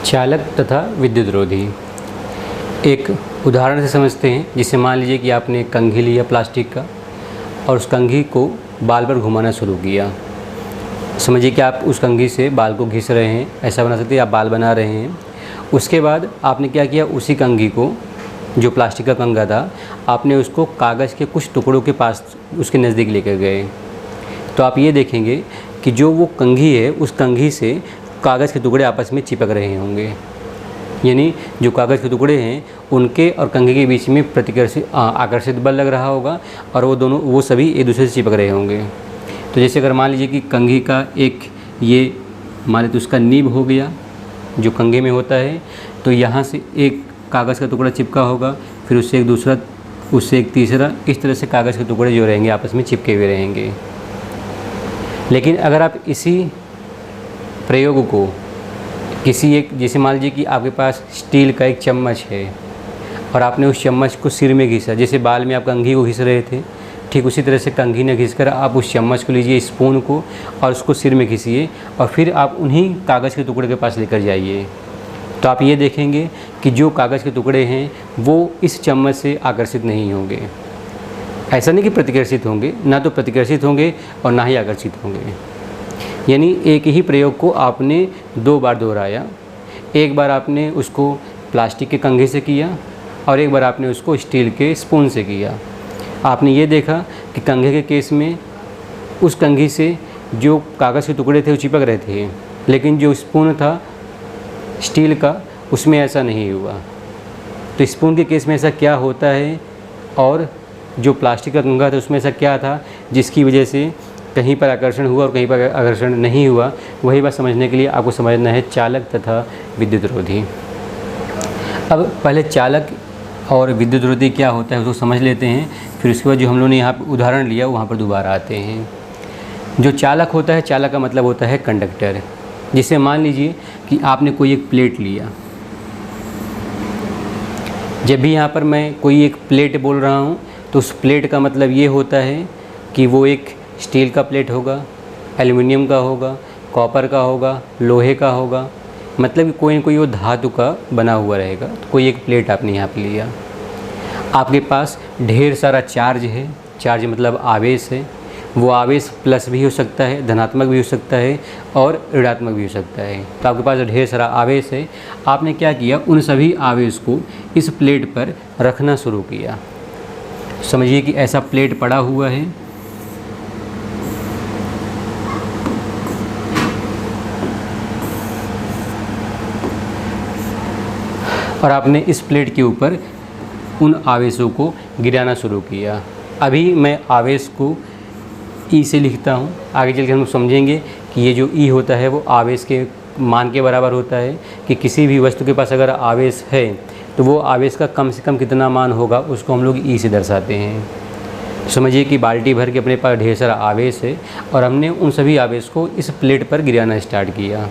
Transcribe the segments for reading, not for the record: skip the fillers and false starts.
चालक तथा विद्युतरोधी। एक उदाहरण से समझते हैं, जिसे मान लीजिए कि आपने कंघी लिया प्लास्टिक का और उस कंघी को बाल पर घुमाना शुरू किया। समझिए कि आप उस कंघी से बाल को घिस रहे हैं, ऐसा बना सकते हैं, आप बाल बना रहे हैं। उसके बाद आपने क्या किया, उसी कंघी को, जो प्लास्टिक का कंघा था, आपने उसको कागज़ के कुछ टुकड़ों के पास, उसके नज़दीक लेकर गए। तो आप ये देखेंगे कि जो वो कंघी है, उस कंघी से कागज़ के टुकड़े आपस में चिपक रहे होंगे। यानी जो कागज़ के टुकड़े हैं उनके और कंघी के बीच में आकर्षित बल लग रहा होगा और वो सभी एक दूसरे से चिपक रहे होंगे। तो जैसे अगर मान लीजिए कि कंघी का एक ये मान लीजिए तो उसका नीब हो गया जो कंघे में होता है, तो यहाँ से एक कागज़ का टुकड़ा चिपका होगा, फिर उससे एक दूसरा, उससे एक तीसरा, इस तरह से कागज़ के टुकड़े जो रहेंगे आपस में चिपके हुए रहेंगे। लेकिन अगर आप इसी प्रयोग को किसी एक, जैसे मान लीजिए कि आपके पास स्टील का एक चम्मच है और आपने उस चम्मच को सिर में घिसा, जैसे बाल में आप कंघी को घिस रहे थे, ठीक उसी तरह से कंघी ने घिसकर आप उस चम्मच को लीजिए, स्पून को, और उसको सिर में घिसिए और फिर आप उन्हीं कागज़ के टुकड़े के पास लेकर जाइए। तो आप ये देखेंगे कि जो कागज़ के टुकड़े हैं वो इस चम्मच से आकर्षित नहीं होंगे। ऐसा नहीं कि प्रतिकर्षित होंगे, ना तो प्रतिकर्षित होंगे और ना ही आकर्षित होंगे। यानी एक ही प्रयोग को आपने दो बार दोहराया। एक बार आपने उसको प्लास्टिक के कंघे से किया और एक बार आपने उसको स्टील के स्पून से किया। आपने ये देखा कि कंघे के केस में उस कंघी से जो कागज़ के टुकड़े थे वो चिपक रहे थे, लेकिन जो स्पून था स्टील का, उसमें ऐसा नहीं हुआ। तो स्पून के केस में ऐसा क्या होता है और जो प्लास्टिक का कंघा था उसमें ऐसा क्या था जिसकी वजह से कहीं पर आकर्षण हुआ और कहीं पर आकर्षण नहीं हुआ। वही बात समझने के लिए आपको समझना है चालक तथा विद्युतरोधी। अब पहले चालक और विद्युतरोधी क्या होता है उसको समझ लेते हैं, फिर उसके बाद जो हम लोगों ने यहाँ पर उदाहरण लिया वहाँ पर दोबारा आते हैं। जो चालक होता है, चालक का मतलब होता है कंडक्टर। जिसे मान लीजिए कि आपने कोई एक प्लेट लिया। जब भी यहाँ पर मैं कोई एक प्लेट बोल रहा हूँ तो उस प्लेट का मतलब ये होता है कि वो एक स्टील का प्लेट होगा, एल्युमिनियम का होगा, कॉपर का होगा, लोहे का होगा, मतलब कि कोई न कोई वो धातु का बना हुआ रहेगा। तो कोई एक प्लेट आपने यहाँ पे लिया। आपके पास ढेर सारा चार्ज है, चार्ज मतलब आवेश है। वो आवेश प्लस भी हो सकता है, धनात्मक भी हो सकता है और ऋणात्मक भी हो सकता है। तो आपके पास ढेर सारा आवेश है। आपने क्या किया, उन सभी आवेश को इस प्लेट पर रखना शुरू किया। समझिए कि ऐसा प्लेट पड़ा हुआ है और आपने इस प्लेट के ऊपर उन आवेशों को गिराना शुरू किया। अभी मैं आवेश को ई से लिखता हूँ। आगे चल के हम समझेंगे कि ये जो ई होता है वो आवेश के मान के बराबर होता है कि किसी भी वस्तु के पास अगर आवेश है तो वो आवेश का कम से कम कितना मान होगा उसको हम लोग ई से दर्शाते हैं। समझिए कि बाल्टी भर के अपने पास ढेर सारा आवेश है और हमने उन सभी आवेश को इस प्लेट पर गिराना स्टार्ट किया।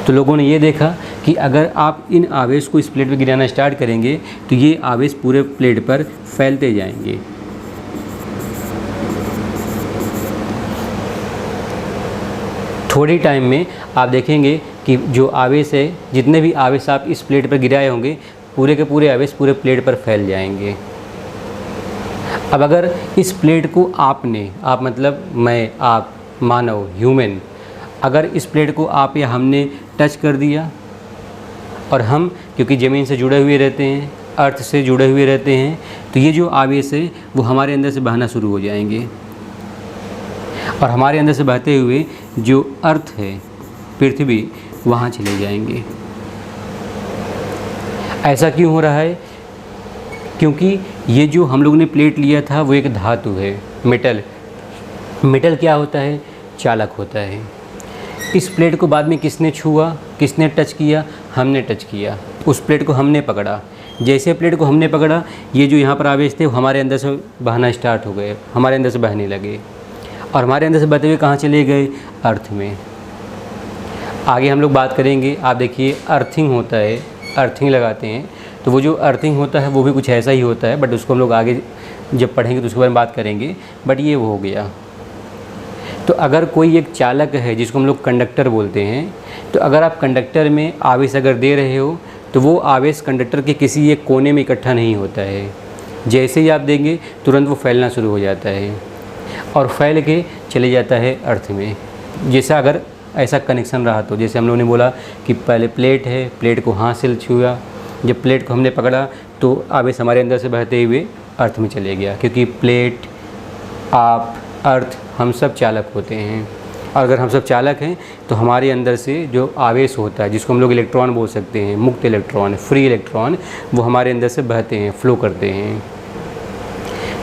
तो लोगों ने ये देखा कि अगर आप इन आवेश को इस प्लेट पर गिराना स्टार्ट करेंगे तो ये आवेश पूरे प्लेट पर फैलते जाएंगे। थोड़ी टाइम में आप देखेंगे कि जो आवेश है, जितने भी आवेश आप इस प्लेट पर गिराए होंगे, पूरे के पूरे आवेश पूरे प्लेट पर फैल जाएंगे। अब अगर इस प्लेट को आपने, आप मतलब मैं, आप, मानव, ह्यूमन, अगर इस प्लेट को आप या हमने टच कर दिया, और हम क्योंकि ज़मीन से जुड़े हुए रहते हैं, अर्थ से जुड़े हुए रहते हैं, तो ये जो आवेश है वो हमारे अंदर से बहना शुरू हो जाएंगे और हमारे अंदर से बहते हुए जो अर्थ है, पृथ्वी, वहाँ चले जाएंगे। ऐसा क्यों हो रहा है? क्योंकि ये जो हम लोगों ने प्लेट लिया था वो एक धातु है, मेटल। मेटल क्या होता है? चालक होता है। इस प्लेट को बाद में किसने छुआ, किसने टच किया? हमने टच किया। उस प्लेट को हमने पकड़ा। जैसे प्लेट को हमने पकड़ा, ये जो यहाँ पर आवेश थे वो हमारे अंदर से बहना स्टार्ट हो गए, हमारे अंदर से बहने लगे और हमारे अंदर से बहते हुए कहाँ चले गए? अर्थ में। आगे हम लोग बात करेंगे। आप देखिए अर्थिंग होता है, अर्थिंग लगाते हैं, तो वो जो अर्थिंग होता है वो भी कुछ ऐसा ही होता है, बट उसको हम लोग आगे जब पढ़ेंगे तो उसके बारे में बात करेंगे। बट ये वो हो गया। तो अगर कोई एक चालक है जिसको हम लोग कंडक्टर बोलते हैं, तो अगर आप कंडक्टर में आवेश अगर दे रहे हो तो वो आवेश कंडक्टर के किसी एक कोने में इकट्ठा नहीं होता है। जैसे ही आप देंगे तुरंत वो फैलना शुरू हो जाता है और फैल के चले जाता है अर्थ में। जैसे अगर ऐसा कनेक्शन रहा तो जैसे हम लोगों ने बोला कि पहले प्लेट है, प्लेट को हाथ से छुआ, जब प्लेट को हमने पकड़ा तो आवेश हमारे अंदर से बहते हुए अर्थ में चले गया, क्योंकि प्लेट, आप, अर्थ हम सब चालक होते हैं। और अगर हम सब चालक हैं तो हमारे अंदर से जो आवेश होता है, जिसको हम लोग इलेक्ट्रॉन बोल सकते हैं, मुक्त इलेक्ट्रॉन, फ्री इलेक्ट्रॉन, वो हमारे अंदर से बहते हैं, फ्लो करते हैं।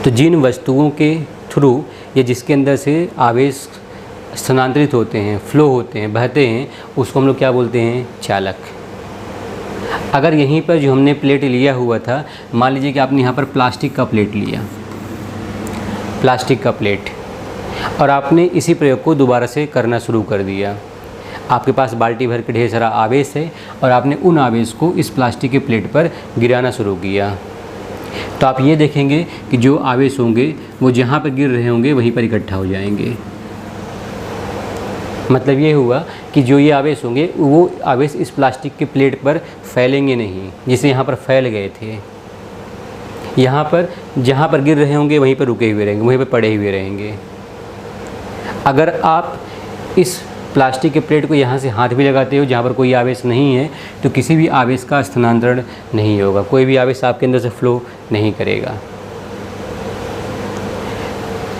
तो जिन वस्तुओं के थ्रू या जिसके अंदर से आवेश स्थानांतरित होते हैं, फ्लो होते हैं, बहते हैं, उसको हम लोग क्या बोलते हैं? चालक। अगर यहीं पर जो हमने प्लेट लिया हुआ था, मान लीजिए कि आपने यहाँ पर प्लास्टिक का प्लेट लिया, प्लास्टिक का प्लेट, और आपने इसी प्रयोग को दोबारा से करना शुरू कर दिया। आपके पास बाल्टी भर के ढेर सारा आवेश है और आपने उन आवेश को इस प्लास्टिक के प्लेट पर गिराना शुरू किया, तो आप ये देखेंगे कि जो आवेश होंगे वो जहाँ पर गिर रहे होंगे वहीं पर इकट्ठा हो जाएंगे। मतलब ये हुआ कि जो ये आवेश होंगे वो आवेश इस प्लास्टिक के प्लेट पर फैलेंगे नहीं, जिसे यहाँ पर फैल गए थे। यहाँ पर जहाँ पर गिर रहे होंगे वहीं पर रुके हुए रहेंगे, वहीं पर पड़े हुए रहेंगे। अगर आप इस प्लास्टिक के प्लेट को यहाँ से हाथ भी लगाते हो जहाँ पर कोई आवेश नहीं है, तो किसी भी आवेश का स्थानांतरण नहीं होगा, कोई भी आवेश आपके अंदर से फ्लो नहीं करेगा।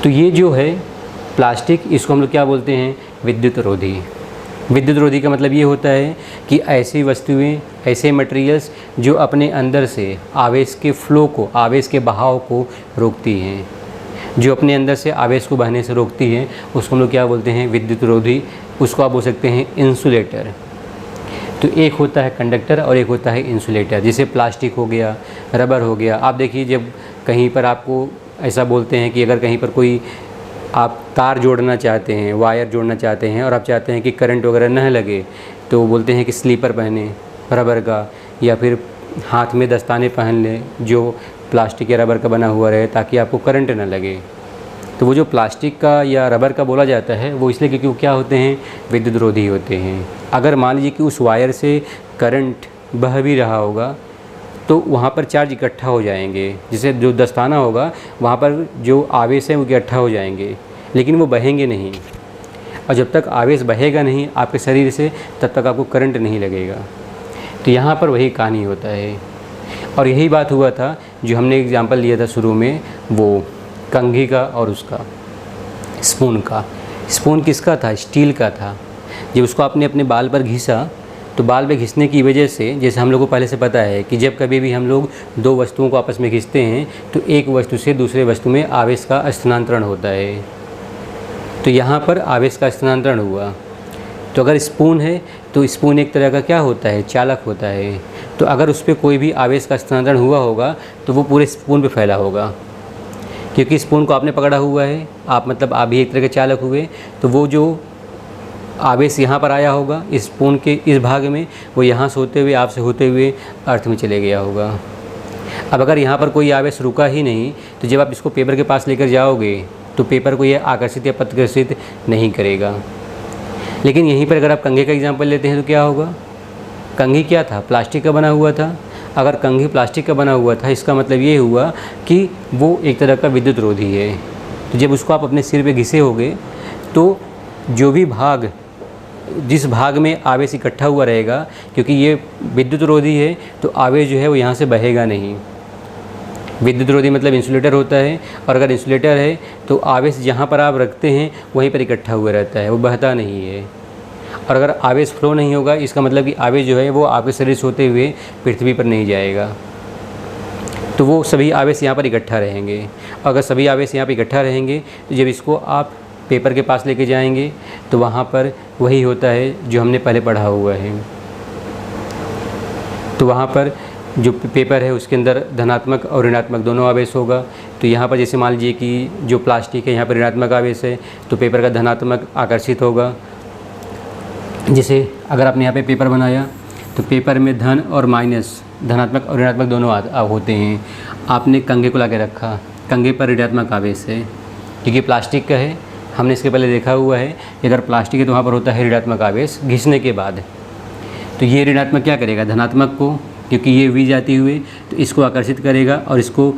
तो ये जो है प्लास्टिक, इसको हम लोग क्या बोलते हैं? विद्युत रोधी। विद्युत रोधी का मतलब ये होता है कि ऐसी वस्तुएं, ऐसे मटेरियल्स जो अपने अंदर से आवेश के फ्लो को, आवेश के बहाव को रोकती हैं, जो अपने अंदर से आवेश को बहने से रोकती हैं, उसको हम लोग क्या बोलते हैं? विद्युत रोधी। उसको आप बोल सकते हैं इंसुलेटर। तो एक होता है कंडक्टर और एक होता है इंसुलेटर। जैसे प्लास्टिक हो गया, रबर हो गया। आप देखिए जब कहीं पर आपको ऐसा बोलते हैं कि अगर कहीं पर कोई आप तार जोड़ना चाहते हैं, वायर जोड़ना चाहते हैं और आप चाहते हैं कि करंट वगैरह न लगे, तो बोलते हैं कि स्लीपर पहने रबर का, या फिर हाथ में दस्ताने पहन लें जो प्लास्टिक या रबर का बना हुआ रहे, ताकि आपको करंट ना लगे। तो वो जो प्लास्टिक का या रबर का बोला जाता है वो इसलिए क्योंकि वो क्या होते हैं? विद्युत रोधी होते हैं। अगर मान लीजिए कि उस वायर से करंट बह भी रहा होगा तो वहाँ पर चार्ज इकट्ठा हो जाएंगे, जिसे जो दस्ताना होगा वहाँ पर जो आवेश है वो इकट्ठा हो जाएंगे, लेकिन वो बहेंगे नहीं। और जब तक आवेश बहेगा नहीं आपके शरीर से, तब तक आपको करंट नहीं लगेगा। तो यहाँ पर वही कहानी होता है। और यही बात हुआ था जो हमने एग्जाम्पल लिया था शुरू में, वो कंघी का और उसका स्पून का। स्पून किसका था? स्टील का था। जब उसको आपने अपने बाल पर घिसा तो बाल पे घिसने की वजह से, जैसे हम लोग को पहले से पता है कि जब कभी भी हम लोग दो वस्तुओं को आपस में घिसते हैं तो एक वस्तु से दूसरे वस्तु में आवेश का स्थानांतरण होता है। तो यहाँ पर आवेश का स्थानांतरण हुआ। तो अगर स्पून है तो स्पून एक तरह का क्या होता है? चालक होता है। तो अगर उस पर कोई भी आवेश का स्थानांतरण हुआ होगा तो वो पूरे स्पून पे फैला होगा, क्योंकि स्पून को आपने पकड़ा हुआ है, आप मतलब आप भी एक तरह के चालक हुए। तो वो जो आवेश यहाँ पर आया होगा इस स्पून के इस भाग में, वो यहाँ से होते हुए, आपसे होते हुए अर्थ में चले गया होगा। अब अगर यहाँ पर कोई आवेश रुका ही नहीं तो जब आप इसको पेपर के पास लेकर जाओगे तो पेपर को यह आकर्षित या प्रतिकर्षित नहीं करेगा। लेकिन यहीं पर अगर आप कंघे का एग्जाम्पल लेते हैं तो क्या होगा? कंघी क्या था? प्लास्टिक का बना हुआ था। अगर कंघी प्लास्टिक का बना हुआ था, इसका मतलब ये हुआ कि वो एक तरह का विद्युत रोधी है। तो जब उसको आप अपने सिर पे घिसे होगे तो जो भी भाग, जिस भाग में आवेश इकट्ठा हुआ रहेगा, क्योंकि ये विद्युत रोधी है तो आवेश जो है वो यहाँ से बहेगा नहीं। विद्युत रोधी मतलब इंसुलेटर होता है, और अगर इंसुलेटर है तो आवेश जहाँ पर आप रखते हैं वहीं पर इकट्ठा हुआ रहता है, वो बहता नहीं है। और अगर आवेश फ्लो नहीं होगा, इसका मतलब कि आवेश जो है वो आपके शरीर से होते हुए पृथ्वी पर नहीं जाएगा। तो वो सभी आवेश यहाँ पर इकट्ठा रहेंगे। अगर सभी आवेश यहाँ पर इकट्ठा रहेंगे तो जब इसको आप पेपर के पास लेके जाएंगे तो वहाँ पर वही होता है जो हमने पहले पढ़ा हुआ है। तो वहाँ पर जो पेपर है उसके अंदर धनात्मक और ऋणात्मक दोनों आवेश होगा। तो यहाँ पर जैसे मान लीजिए कि जो प्लास्टिक है यहाँ पर ऋणात्मक आवेश है, तो पेपर का धनात्मक आकर्षित होगा। जैसे अगर आपने यहाँ पे पेपर बनाया तो पेपर में धन और माइनस, धनात्मक और ऋणात्मक दोनों होते हैं। आपने कंघे को ला के रखा, कंघे पर ऋणात्मक आवेश है क्योंकि प्लास्टिक का है, हमने इसके पहले देखा हुआ है कि अगर प्लास्टिक है तो वहाँ पर होता है ऋणात्मक आवेश घिसने के बाद। तो ये ऋणात्मक क्या करेगा, धनात्मक को, क्योंकि ये वी जाती हुई तो इसको आकर्षित करेगा और इसको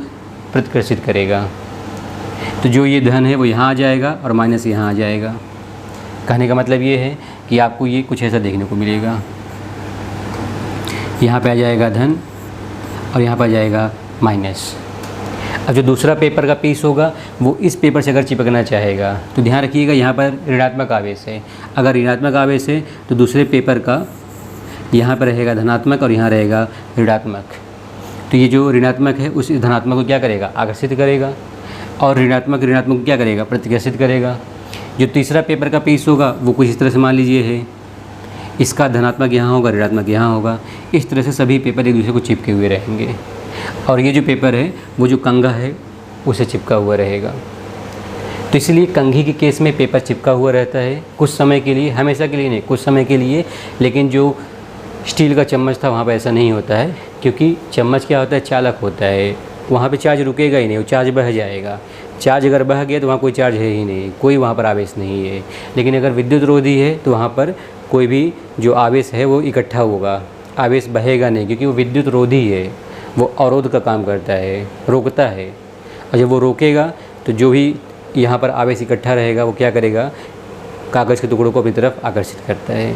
प्रतिकर्षित करेगा। तो जो ये धन है वो यहाँ आ जाएगा और माइनस यहाँ आ जाएगा। कहने का मतलब ये है कि आपको ये कुछ ऐसा देखने को मिलेगा, यहाँ पे आ जाएगा धन और यहाँ पर आ जाएगा माइनस। अब जो दूसरा पेपर का पीस होगा वो इस पेपर से अगर चिपकना चाहेगा तो ध्यान रखिएगा यहाँ पर ऋणात्मक आवेश है। अगर ऋणात्मक आवेश है तो दूसरे पेपर का यहाँ पर रहेगा धनात्मक और यहाँ रहेगा ऋणात्मक। तो ये जो ऋणात्मक है उस धनात्मक को क्या करेगा, आकर्षित करेगा, और ऋणात्मक ऋणात्मक को क्या करेगा, प्रतिकर्षित करेगा। जो तीसरा पेपर का पीस होगा वो कुछ इस तरह से मान लीजिए है, इसका धनात्मक यहाँ होगा, ऋणात्मक यहाँ होगा। इस तरह से सभी पेपर एक दूसरे को चिपके हुए रहेंगे और ये जो पेपर है वो जो कंघा है उसे चिपका हुआ रहेगा। तो इसलिए कंघी के केस में पेपर चिपका हुआ रहता है कुछ समय के लिए, हमेशा के लिए नहीं, कुछ समय के लिए। लेकिन जो स्टील का चम्मच था वहाँ पर ऐसा नहीं होता है, क्योंकि चम्मच क्या होता है, चालक होता है, वहाँ पे चार्ज रुकेगा ही नहीं, वो चार्ज बह जाएगा। चार्ज अगर बह गया तो वहाँ कोई चार्ज है ही नहीं, कोई वहाँ पर आवेश नहीं है। लेकिन अगर विद्युत रोधी है तो वहाँ पर कोई भी जो आवेश है वो इकट्ठा होगा, आवेश बहेगा नहीं, क्योंकि वो विद्युत रोधी है, वो अवरोध का काम करता है, रोकता है। और जब वो रोकेगा तो जो भी यहाँ पर आवेश इकट्ठा रहेगा वो क्या करेगा, कागज़ के टुकड़ों को अपनी तरफ आकर्षित करता है।